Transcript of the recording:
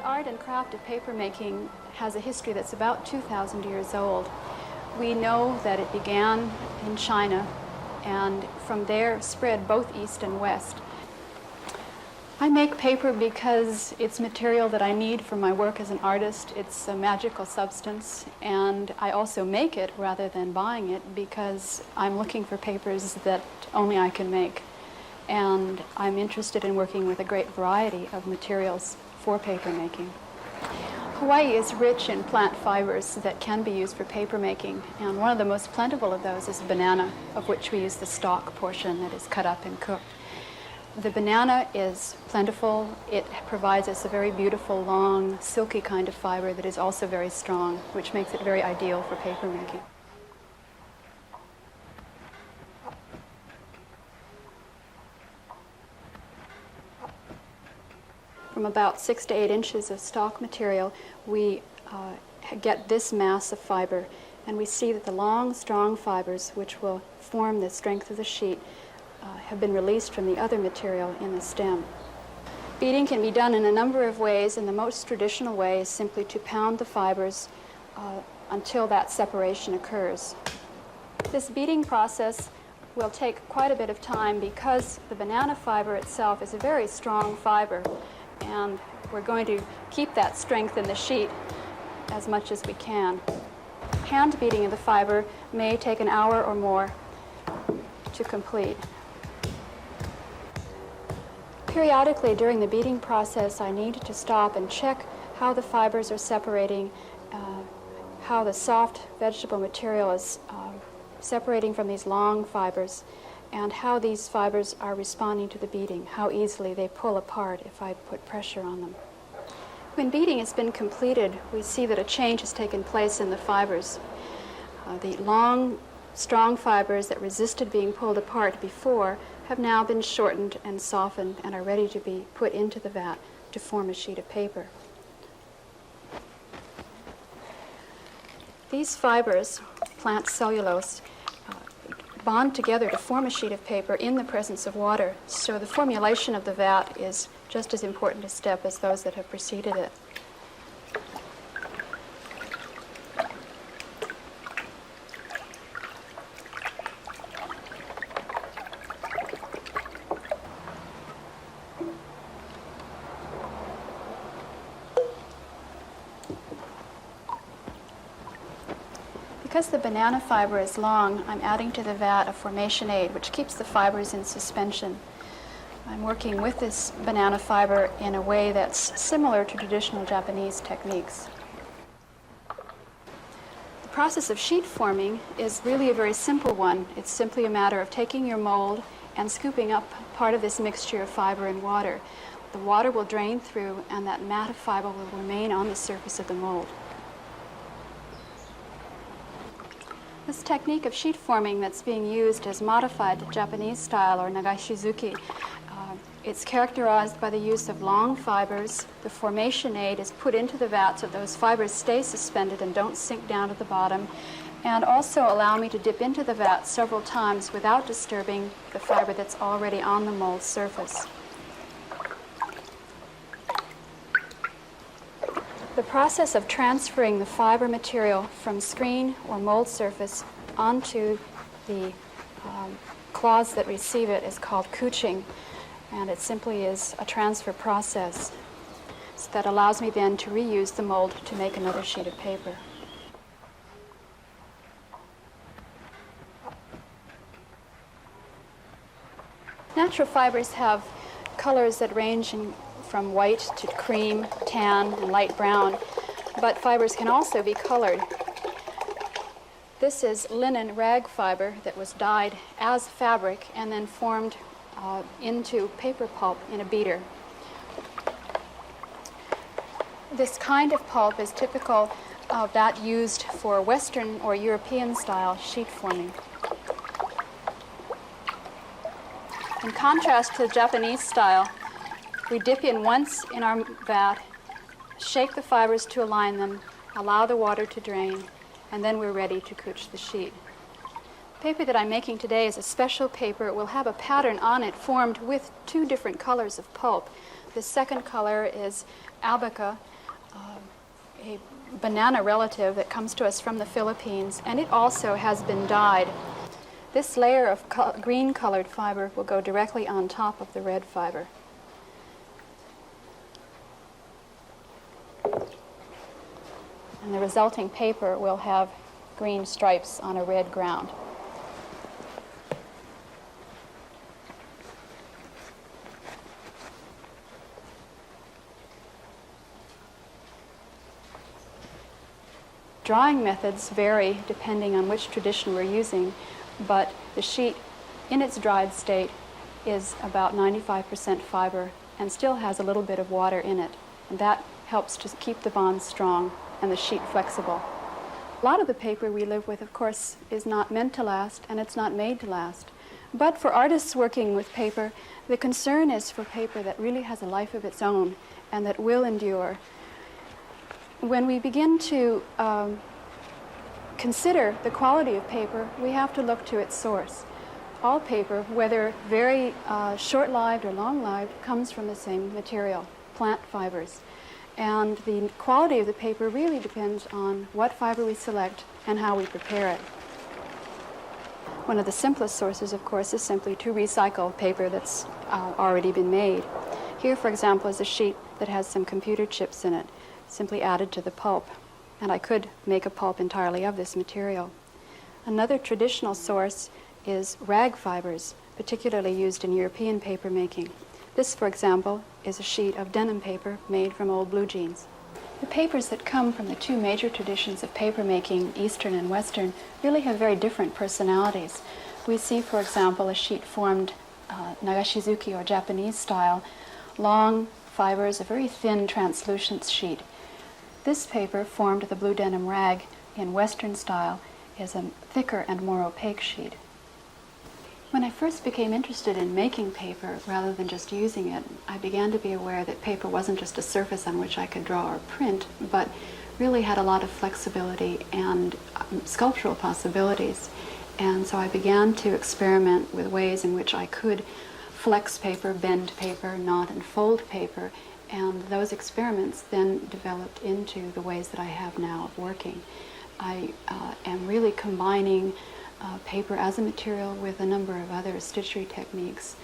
The art and craft of papermaking has a history that's about 2,000 years old. We know that it began in China and from there spread both east and west. I make paper because it's material that I need for my work as an artist. It's a magical substance, and I also make it rather than buying it because I'm looking for papers that only I can make. And I'm interested in working with a great variety of materials for paper making. Hawaii is rich in plant fibers that can be used for paper making, and one of the most plentiful of those is banana, of which we use the stalk portion that is cut up and cooked. The banana is plentiful. It provides us a very beautiful, long, silky kind of fiber that is also very strong, which makes it very ideal for paper making. From about 6 to 8 inches of stalk material, we get this mass of fiber, and we see that the long, strong fibers, which will form the strength of the sheet, have been released from the other material in the stem. Beading can be done in a number of ways, and the most traditional way is simply to pound the fibers until that separation occurs. This beading process will take quite a bit of time because the banana fiber itself is a very strong fiber, and we're going to keep that strength in the sheet as much as we can. Hand beating of the fiber may take an hour or more to complete. Periodically during the beating process, I need to stop and check how the fibers are separating, how the soft vegetable material is separating from these long fibers, and how these fibers are responding to the beating, how easily they pull apart if I put pressure on them. When beating has been completed, we see that a change has taken place in the fibers. The long, strong fibers that resisted being pulled apart before have now been shortened and softened and are ready to be put into the vat to form a sheet of paper. These fibers, plant cellulose, bond together to form a sheet of paper in the presence of water, so the formulation of the vat is just as important a step as those that have preceded it. Because the banana fiber is long, I'm adding to the vat a formation aid which keeps the fibers in suspension. I'm working with this banana fiber in a way that's similar to traditional Japanese techniques. The process of sheet forming is really a very simple one. It's simply a matter of taking your mold and scooping up part of this mixture of fiber and water. The water will drain through, and that mat of fiber will remain on the surface of the mold. This technique of sheet forming that's being used is modified to Japanese style, or nagashizuki. It's characterized by the use of long fibers. The formation aid is put into the vat so those fibers stay suspended and don't sink down to the bottom, and also allow me to dip into the vat several times without disturbing the fiber that's already on the mold surface. The process of transferring the fiber material from screen or mold surface onto the cloths that receive it is called couching, and it simply is a transfer process that allows me then to reuse the mold to make another sheet of paper. Natural fibers have colors that range from white to cream, tan, and light brown, but fibers can also be colored. This is linen rag fiber that was dyed as fabric and then formed into paper pulp in a beater. This kind of pulp is typical of that used for Western or European style sheet forming. In contrast to the Japanese style, we dip in once in our vat, shake the fibers to align them, allow the water to drain, and then we're ready to couch the sheet. The paper that I'm making today is a special paper. It will have a pattern on it formed with two different colors of pulp. The second color is albaca, a banana relative that comes to us from the Philippines, and it also has been dyed. This layer of green-colored fiber will go directly on top of the red fiber. And the resulting paper will have green stripes on a red ground. Drying methods vary depending on which tradition we're using, but the sheet in its dried state is about 95% fiber and still has a little bit of water in it. And that helps to keep the bonds strong and the sheet flexible. A lot of the paper we live with, of course, is not meant to last, and it's not made to last. But for artists working with paper, the concern is for paper that really has a life of its own and that will endure. When we begin to consider the quality of paper, we have to look to its source. All paper, whether very short-lived or long-lived, comes from the same material, plant fibers. And the quality of the paper really depends on what fiber we select and how we prepare it. One of the simplest sources, of course, is simply to recycle paper that's already been made. Here, for example, is a sheet that has some computer chips in it, simply added to the pulp. And I could make a pulp entirely of this material. Another traditional source is rag fibers, particularly used in European paper making. This, for example, is a sheet of denim paper made from old blue jeans. The papers that come from the two major traditions of paper making, Eastern and Western, really have very different personalities. We see, for example, a sheet formed Nagashizuki or Japanese style, long fibers, a very thin translucent sheet. This paper, formed the blue denim rag in Western style, is a thicker and more opaque sheet. When I first became interested in making paper rather than just using it, I began to be aware that paper wasn't just a surface on which I could draw or print, but really had a lot of flexibility and sculptural possibilities. And so I began to experiment with ways in which I could flex paper, bend paper, knot and fold paper, and those experiments then developed into the ways that I have now of working. I am really combining paper as a material with a number of other stitchery techniques